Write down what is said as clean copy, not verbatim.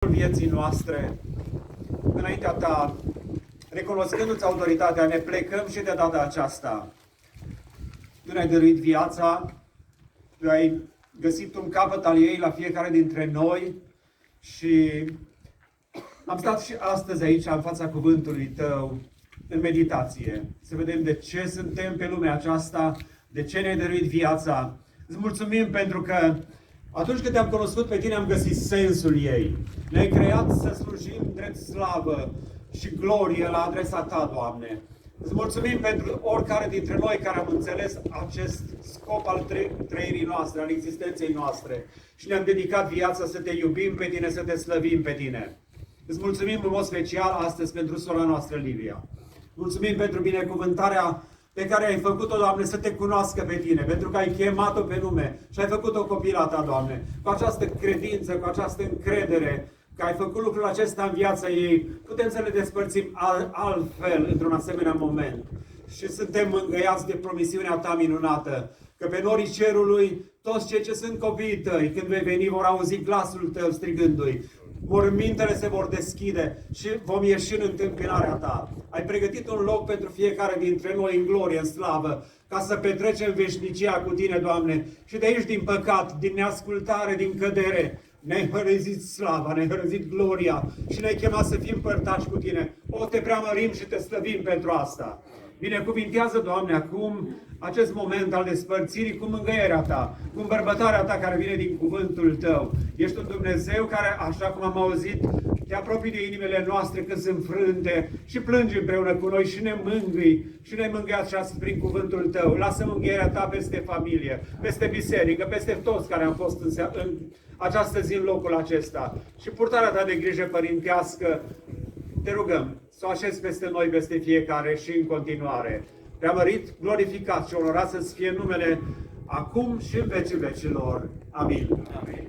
vieții noastre, înaintea Ta, recunoscându-ți autoritatea, ne plecăm și de data aceasta. Tu ne-ai dăruit viața, Tu ai găsit un capăt al ei la fiecare dintre noi și am stat și astăzi aici, în fața cuvântului Tău, în meditație, să vedem de ce suntem pe lumea aceasta, de ce ne-ai dăruit viața. Îți mulțumim pentru că atunci când Te-am cunoscut pe Tine, am găsit sensul ei. Ne-ai creat să slujim drept slavă și glorie la adresa Ta, Doamne. Îți mulțumim pentru oricare dintre noi care am înțeles acest scop al trăirii noastre, al existenței noastre și ne-am dedicat viața să Te iubim pe Tine, să Te slăvim pe Tine. Îți mulțumim în mod special astăzi pentru sora noastră, Livia. Mulțumim pentru binecuvântarea pe care ai făcut-o, Doamne, să Te cunoască pe Tine, pentru că ai chemat-o pe nume și ai făcut-o copila Ta, Doamne, cu această credință, cu această încredere, că ai făcut lucrul acesta în viața ei. Putem să ne despărțim altfel într-un asemenea moment. Și suntem mângâiați de promisiunea Ta minunată, că pe norii cerului, toți cei ce sunt copiii Tăi, când vei veni, vor auzi glasul Tău strigându-i. Mormintele se vor deschide și vom ieși în întâmpinarea Ta. Ai pregătit un loc pentru fiecare dintre noi în glorie, în slavă, ca să petrecem veșnicia cu Tine, Doamne. Și de aici, din păcat, din neascultare, din cădere, ne-ai hărăzit slava, ne-ai hărăzit gloria și ne-ai chemat să fim părtași cu Tine. O, Te preamărim și Te slăvim pentru asta. Binecuvintează, Doamne, acum acest moment al despărțirii cu mângâierea Ta, cu îmbărbătarea Ta care vine din cuvântul Tău. Ești un Dumnezeu care, așa cum am auzit, Te apropii de inimile noastre când sunt frânte și plângi împreună cu noi și ne mângâi și ne mângâiați și astăzi prin cuvântul Tău. Lasă mângâierea Ta peste familie, peste biserică, peste toți care am fost în această zi în locul acesta. Și purtarea Ta de grijă părintească, Te rugăm să o așezi peste noi, peste fiecare și în continuare. Preamărit, glorificat și onorat să-ți fie numele acum și în vecii vecilor. Amin. Amin.